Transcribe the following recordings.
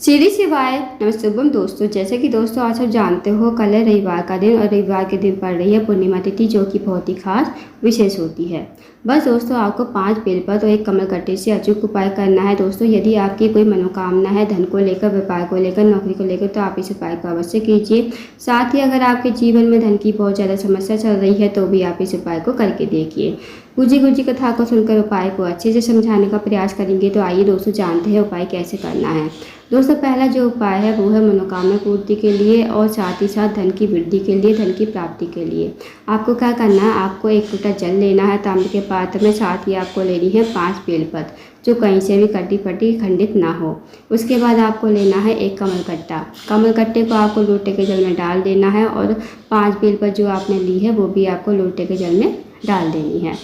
सीढ़ी से वाय नमस्तुभम दोस्तों। जैसे कि दोस्तों आज आप जानते हो कल है रविवार का दिन और रविवार के दिन पड़ रही है पूर्णिमा तिथि, जो कि बहुत ही खास विशेष होती है। बस दोस्तों आपको 5 बेलपत्र और 1 कमलकट्टे से अचूक उपाय करना है। दोस्तों यदि आपकी कोई मनोकामना है धन को लेकर, व्यापार को लेकर, नौकरी को लेकर, तो आप इस उपाय को अवश्य कीजिए। साथ ही अगर आपके जीवन में धन की बहुत ज़्यादा समस्या चल रही है तो भी आप इस उपाय को करके देखिए। गुजी कथा को सुनकर उपाय को अच्छे से समझाने का प्रयास करेंगे। तो आइए दोस्तों जानते हैं उपाय कैसे करना है। दोस्तों पहला जो उपाय है वो है मनोकामना पूर्ति के लिए और साथ ही साथ धन की वृद्धि के लिए, धन की प्राप्ति के लिए। आपको क्या करना है, आपको 1 लोटा जल लेना है तांबे के पात्र में। साथ ही आपको लेनी है 5 बेलपत्र जो कहीं से भी कटी फटी खंडित ना हो। उसके बाद आपको लेना है 1 कमलकट्टा। कमलकट्टे को आपको लोटे के जल में डाल देना है और 5 बेलपत्र जो आपने ली है वो भी आपको लोटे के जल में डाल देनी है।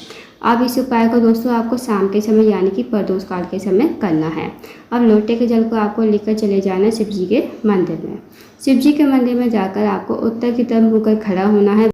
अब इस उपाय को दोस्तों आपको शाम के समय यानी कि प्रदोष काल के समय करना है। अब लोटे के जल को आपको लेकर चले जाना है शिव जी के मंदिर में। शिव जी के मंदिर में जाकर आपको उत्तर की तरफ मुड़कर खड़ा होना है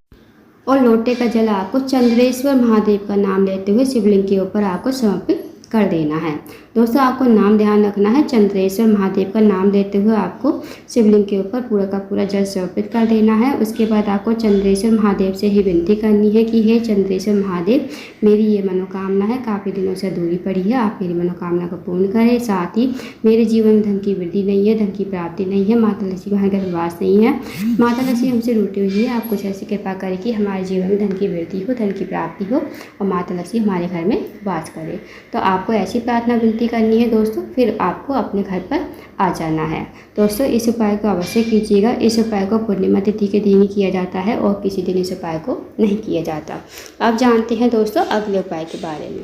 और लोटे का जल आपको चंद्रेश्वर महादेव का नाम लेते हुए शिवलिंग के ऊपर आपको समर्पित कर देना है। दोस्तों आपको नाम ध्यान रखना है, चंद्रेश्वर महादेव का नाम लेते हुए आपको शिवलिंग के ऊपर पूरा का पूरा जल समर्पित कर देना है। उसके बाद आपको चंद्रेश्वर महादेव से ही विनती करनी है कि हे चंद्रेश्वर महादेव, मेरी ये मनोकामना है, काफ़ी दिनों से अधूरी पड़ी है, आप मेरी मनोकामना को पूर्ण करें। साथ ही मेरे जीवन में धन की वृद्धि नहीं है, धन की प्राप्ति नहीं है, माता लक्ष्मी वहाँ घर वास नहीं है, माता लक्ष्मी हमसे रूठी हुई है। आप कुछ ऐसी कृपा करें कि हमारे जीवन में धन की वृद्धि हो, धन की प्राप्ति हो और माता लक्ष्मी हमारे घर में वास करे। तो आपको ऐसी प्रार्थना विनती करनी है दोस्तों, फिर आपको अपने घर पर आ जाना है। दोस्तों इस उपाय को अवश्य कीजिएगा। इस उपाय को पूर्णिमा तिथि के दिन ही किया जाता है और किसी दिन इस उपाय को नहीं किया जाता। अब जानते हैं दोस्तों अगले उपाय के बारे में।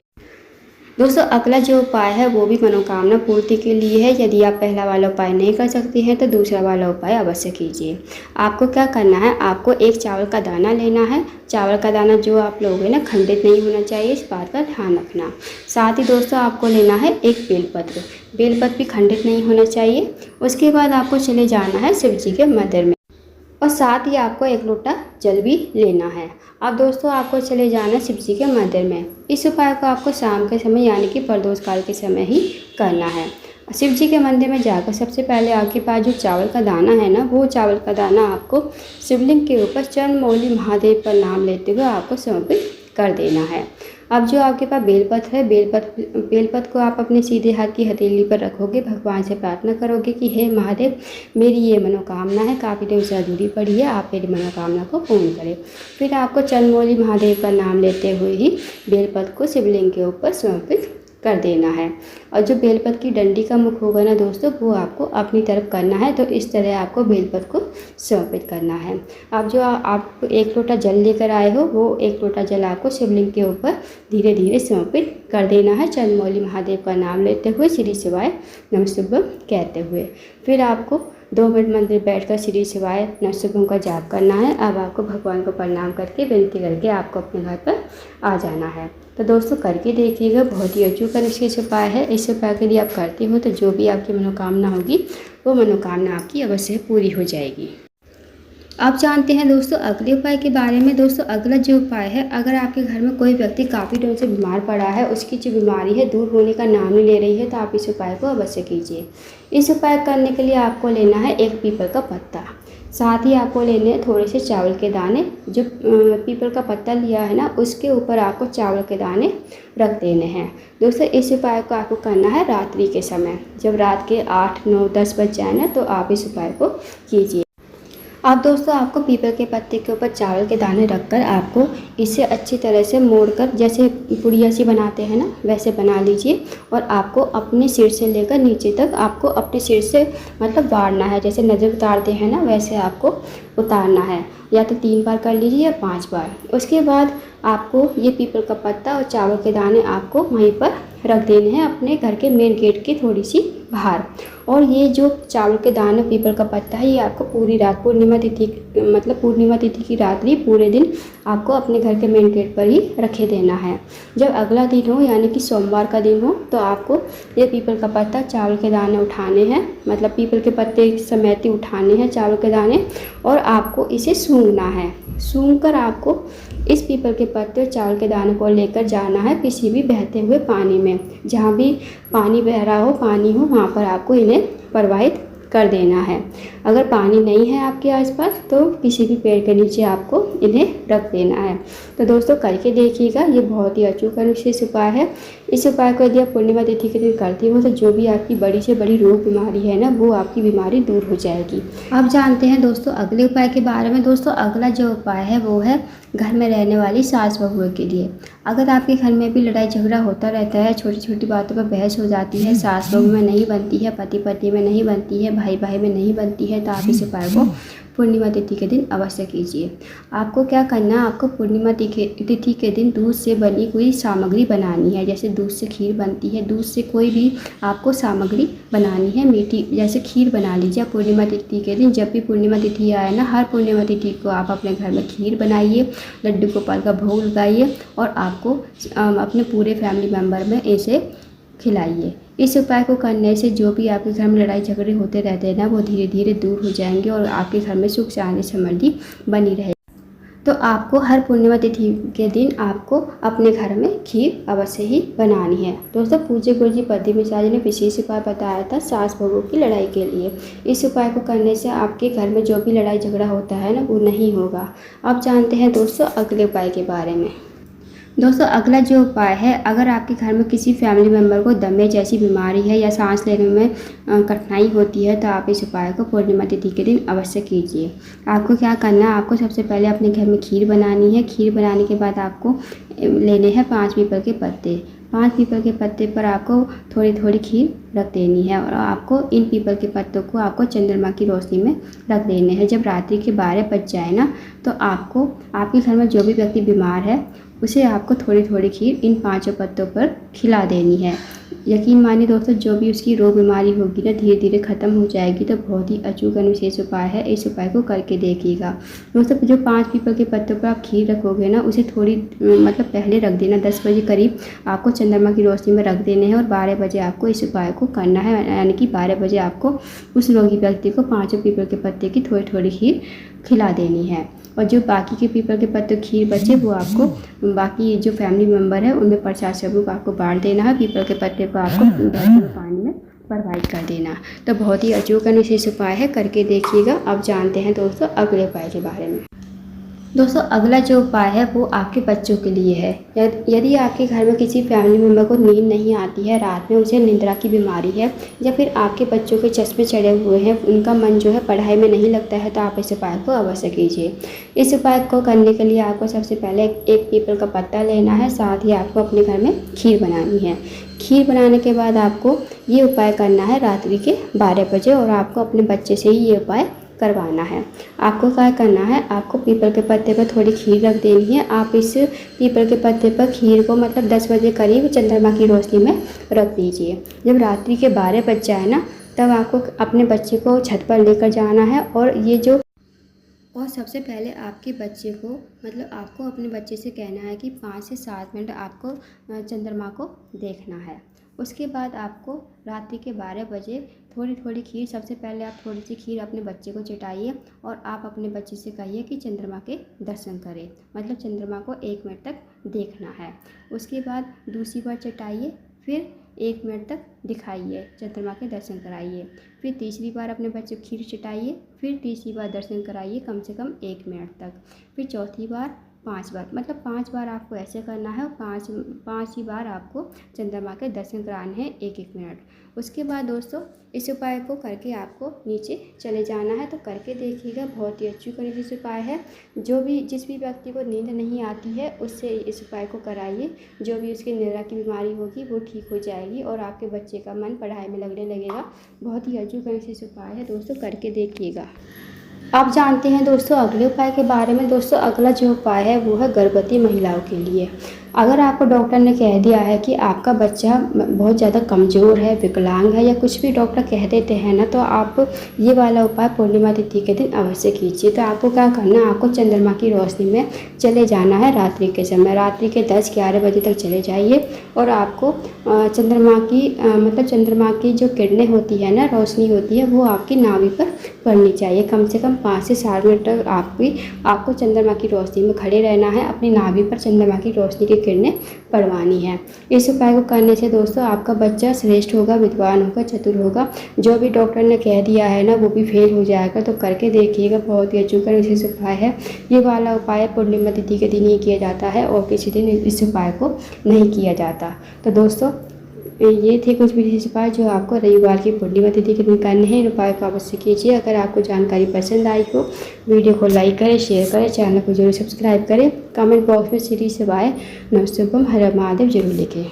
दोस्तों अगला जो उपाय है वो भी मनोकामना पूर्ति के लिए है। यदि आप पहला वाला उपाय नहीं कर सकते हैं तो दूसरा वाला उपाय अवश्य कीजिए। आपको क्या करना है, आपको 1 चावल का दाना लेना है। चावल का दाना जो आप लोगे ना खंडित नहीं होना चाहिए, इस बात का ध्यान रखना। साथ ही दोस्तों आपको लेना है 1 बेलपत्र। बेलपत्र भी खंडित नहीं होना चाहिए। उसके बाद आपको चले जाना है शिव जी के मंदिर में और साथ ही आपको 1 लोटा जल भी लेना है। अब दोस्तों आपको चले जाना शिव जी के मंदिर में। इस उपाय को आपको शाम के समय यानी कि प्रदोष काल के समय ही करना है। शिव जी के मंदिर में जाकर सबसे पहले आपके पास जो चावल का दाना है ना, वो चावल का दाना आपको शिवलिंग के ऊपर चंद्रमौली महादेव का नाम लेते हुए आपको समर्पित कर देना है। अब जो आपके पास बेलपत्र है, बेलपत्र को आप अपने सीधे हाथ की हथेली पर रखोगे, भगवान से प्रार्थना करोगे कि हे महादेव, मेरी ये मनोकामना है, काफ़ी देर से अधूरी पड़ी है, आप मेरी मनोकामना को पूर्ण करें। फिर आपको चंद्रमौली महादेव का नाम लेते हुए ही बेलपत्र को शिवलिंग के ऊपर समर्पित कर देना है। और जो बेलपत्र की डंडी का मुख होगा ना दोस्तों, वो आपको अपनी तरफ करना है। तो इस तरह आपको बेलपत्र को समर्पित करना है। अब जो आप 1 लोटा जल लेकर आए हो, वो 1 लोटा जल आपको शिवलिंग के ऊपर धीरे धीरे समर्पित कर देना है, चंद्रमौली महादेव का नाम लेते हुए, श्री शिवाय नमस्तुभ्यम कहते हुए। फिर आपको 2 मिनट मंदिर बैठकर श्री शिवाय नमस्तुभ्यम का जाप करना है। अब आपको भगवान को प्रणाम करके विनती करके आपको अपने घर पर आ जाना है। तो दोस्तों करके देखिएगा, बहुत ही अचूक निश्चित उपाय है। इस उपाय के लिए आप करते हो तो जो भी आपकी मनोकामना होगी वो मनोकामना आपकी अवश्य पूरी हो जाएगी। अब जानते हैं दोस्तों अगले उपाय के बारे में। दोस्तों अगला जो उपाय है, अगर आपके घर में कोई व्यक्ति काफ़ी दिनों से बीमार पड़ा है, उसकी जो बीमारी है दूर होने का नाम नहीं ले रही है, तो आप इस उपाय को अवश्य कीजिए। इस उपाय करने के लिए आपको लेना है 1 पीपल का पत्ता। साथ ही आपको लेने हैं थोड़े से चावल के दाने। जो पीपल का पत्ता लिया है ना, उसके ऊपर आपको चावल के दाने रख देने हैं। दोस्तों इस उपाय को आपको करना है रात्रि के समय, जब रात के 8, 9, 10 बज जाए ना, तो आप इस उपाय को कीजिए। अब दोस्तों आपको पीपल के पत्ते के ऊपर चावल के दाने रखकर आपको इसे अच्छी तरह से मोड़कर, जैसे पुड़िया सी बनाते हैं ना, वैसे बना लीजिए। और आपको अपने सिर से लेकर नीचे तक आपको अपने सिर से मतलब वारना है, जैसे नज़र उतारते हैं ना, वैसे आपको उतारना है। या तो 3 बार कर लीजिए या 5 बार। उसके बाद आपको ये पीपल का पत्ता और चावल के दाने आपको वहीं पर रख देने हैं, अपने घर के मेन गेट की थोड़ी सी बाहर। और ये जो चावल के दाने, पीपल का पत्ता है, ये आपको पूरी रात पूर्णिमा तिथि की रात्रि पूरे दिन आपको अपने घर के मेन गेट पर ही रखे देना है। जब अगला दिन हो यानी कि सोमवार का दिन हो, तो आपको ये पीपल का पत्ता, चावल के दाने उठाने हैं, मतलब पीपल के पत्ते समेत उठाने हैं चावल के दाने, और आपको इसे सूंघना है। सूंघ कर आपको इस पीपल के पत्ते और चावल के दाने को लेकर जाना है किसी भी बहते हुए पानी में। जहाँ भी पानी बह रहा हो, पानी हो, वहाँ पर आपको इन्हें प्रवाहित कर देना है। अगर पानी नहीं है आपके आसपास तो किसी भी पेड़ के नीचे आपको इन्हें रख देना है। तो दोस्तों करके देखिएगा, ये बहुत ही अचूक और विशेष उपाय है। इस उपाय को यदि आप पूर्णिमा तिथि के दिन करती हो तो जो भी आपकी बड़ी से बड़ी रोग बीमारी है ना, वो आपकी बीमारी दूर हो जाएगी। अब जानते हैं दोस्तों अगले उपाय के बारे में। दोस्तों अगला जो उपाय है वो है घर में रहने वाली सास बहुओं के लिए। अगर आपके घर में भी लड़ाई झगड़ा होता रहता है, छोटी छोटी बातों पर बहस हो जाती है, सास बहू में नहीं बनती है, पति पत्नी में नहीं बनती है, भाई भाई में नहीं बनती है, तो आप इस उपाय को पूर्णिमा तिथि के दिन अवश्य कीजिए। आपको क्या करना है, आपको पूर्णिमा तिथि के दिन दूध से बनी कोई सामग्री बनानी है। जैसे दूध से खीर बनती है, दूध से कोई भी आपको सामग्री बनानी है मीठी, जैसे खीर बना लीजिए पूर्णिमा तिथि के दिन। जब भी पूर्णिमा तिथि आए ना, हर पूर्णिमा तिथि को आप अपने घर में खीर बनाइए, लड्डू गोपाल का भोग लगाइए और आपको अपने पूरे फैमिली मेम्बर में इसे खिलाइए। इस उपाय को करने से जो भी आपके घर में लड़ाई झगड़े होते रहते हैं ना, वो धीरे धीरे दूर हो जाएंगे और आपके घर में सुख शांति समृद्धि बनी रहेगी। तो आपको हर पूर्णिमा तिथि के दिन आपको अपने घर में खीर अवश्य ही बनानी है। दोस्तों पूज्य गुरुजी पद्दी मिश्रा जी ने विशेष उपाय बताया था सास बहू की लड़ाई के लिए। इस उपाय को करने से आपके घर में जो भी लड़ाई झगड़ा होता है ना, वो नहीं होगा। अब जानते हैं दोस्तों अगले उपाय के बारे में। दोस्तों अगला जो उपाय है, अगर आपके घर में किसी फैमिली मेम्बर को दमे जैसी बीमारी है या सांस लेने में कठिनाई होती है, तो आप इस उपाय को पूर्णिमा तिथि के दिन अवश्य कीजिए। आपको क्या करना है, आपको सबसे पहले अपने घर में खीर बनानी है। खीर बनाने के बाद आपको लेने हैं 5 पीपल के पत्ते। 5 पीपल के पत्ते पर आपको थोड़ी थोड़ी खीर रख देनी है और आपको इन पीपल के पत्तों को आपको चंद्रमा की रोशनी में रख देने हैं। जब रात्रि के 12 बज जाए ना, तो आपको आपके घर में जो भी व्यक्ति बीमार है उसे आपको थोड़ी थोड़ी खीर इन 5 पत्तों पर खिला देनी है। यकीन मानिए दोस्तों, जो भी उसकी रोग बीमारी होगी ना, धीरे धीरे ख़त्म हो जाएगी। तो बहुत ही अचूक और विशेष उपाय है, इस उपाय को करके देखिएगा। दोस्तों जो 5 पीपल के पत्तों पर आप खीर रखोगे ना, उसे थोड़ी पहले रख देना। 10 बजे करीब आपको चंद्रमा की रोशनी में रख देने हैं और 12 बजे आपको इस उपाय को करना है। यानी कि 12 बजे आपको उस रोगी व्यक्ति को 5 पीपल के पत्ते की थोड़ी थोड़ी खीर खिला देनी है। और जो बाकी के पीपल के पत्ते खीर बचे, वो आपको बाकी जो फैमिली मेम्बर है उनमें प्रसाद स्वरूप आपको बांट देना है। पीपल के पत्ते को आपको पानी में प्रवाहित कर देना। तो बहुत ही अचूक और विशेष उपाय है, करके देखिएगा। अब जानते हैं दोस्तों अगले उपाय के बारे में। दोस्तों अगला जो उपाय है वो आपके बच्चों के लिए है। यदि आपके घर में किसी फैमिली मेम्बर को नींद नहीं आती है, रात में उसे निद्रा की बीमारी है, या फिर आपके बच्चों के चश्मे चढ़े हुए हैं, उनका मन जो है पढ़ाई में नहीं लगता है, तो आप इस उपाय को अवश्य कीजिए। इस उपाय को करने के लिए आपको सबसे पहले एक पीपल का पत्ता लेना है, साथ ही आपको अपने घर में खीर बनानी है। खीर बनाने के बाद आपको ये उपाय करना है रात्रि के 12 बजे और आपको अपने बच्चे से ही ये उपाय करवाना है। आपको क्या करना है, आपको पीपल के पत्ते पर थोड़ी खीर रख देनी है। आप इस पीपल के पत्ते पर खीर को 10 बजे करीब चंद्रमा की रोशनी में रख दीजिए। जब रात्रि के 12 बज जाए ना, तब आपको अपने बच्चे को छत पर लेकर जाना है और सबसे पहले आपके बच्चे को आपको अपने बच्चे से कहना है कि 5 से 7 मिनट आपको चंद्रमा को देखना है। उसके बाद आपको रात्रि के 12 बजे थोड़ी थोड़ी खीर, सबसे पहले आप थोड़ी सी खीर अपने बच्चे को चटाइए और आप अपने बच्चे से कहिए कि चंद्रमा के दर्शन करें। चंद्रमा को 1 मिनट तक देखना है। उसके बाद दूसरी बार चटाइए, फिर 1 मिनट तक दिखाइए, चंद्रमा के दर्शन कराइए। फिर तीसरी बार अपने बच्चे को खीर चटाइए, फिर तीसरी बार दर्शन कराइए कम से कम 1 मिनट तक। फिर चौथी बार 5 बार, 5 बार आपको ऐसे करना है और 5 ही बार आपको चंद्रमा के दर्शन कराने हैं 1-1 मिनट। उसके बाद दोस्तों इस उपाय को करके आपको नीचे चले जाना है। तो करके देखिएगा, बहुत ही अच्छी तरीके से उपाय है। जिस भी व्यक्ति को नींद नहीं आती है उससे इस उपाय को कराइए। जो भी उसकी निद्रा की बीमारी होगी वो ठीक हो जाएगी और आपके बच्चे का मन पढ़ाई में लगने लगेगा। बहुत ही अच्छी तरीके से उपाय है दोस्तों, करके देखिएगा। आप जानते हैं दोस्तों अगले उपाय के बारे में। दोस्तों अगला जो उपाय है वो है गर्भवती महिलाओं के लिए। अगर आपको डॉक्टर ने कह दिया है कि आपका बच्चा बहुत ज़्यादा कमज़ोर है, विकलांग है, या कुछ भी डॉक्टर कह देते हैं ना, तो आप ये वाला उपाय पूर्णिमा तिथि के दिन अवश्य कीजिए। तो आपको क्या करना है, आपको चंद्रमा की रोशनी में चले जाना है रात्रि के समय। रात्रि के 10-11 बजे तक चले जाइए और आपको चंद्रमा की जो किरणें होती है ना, रोशनी होती है, वो आपकी नाभि पर पढ़नी चाहिए। कम से कम 5 से 7 मिनट तक आपको चंद्रमा की रोशनी में खड़े रहना है। अपनी नाभि पर चंद्रमा की रोशनी की किरणें पड़वानी है। इस उपाय को करने से दोस्तों आपका बच्चा श्रेष्ठ होगा, विद्वान होगा, चतुर होगा। जो भी डॉक्टर ने कह दिया है ना वो भी फेल हो जाएगा। तो करके देखिएगा, बहुत ही अचूक विशेष उपाय है। ये वाला उपाय पूर्णिमा तिथि के दिन ही किया जाता है और किसी दिन इस उपाय को नहीं किया जाता। तो दोस्तों ये थे कुछ विशेष उपाय जो आपको रविवार की पूर्णिमा तिथि के दिन करने हैं। इन उपाय को अवश्य कीजिए। अगर आपको जानकारी पसंद आई हो, वीडियो को लाइक करें, शेयर करें, चैनल को जरूर सब्सक्राइब करें। कमेंट बॉक्स में श्री शिवाय नमः शुभम हर महादेव जरूर लिखें।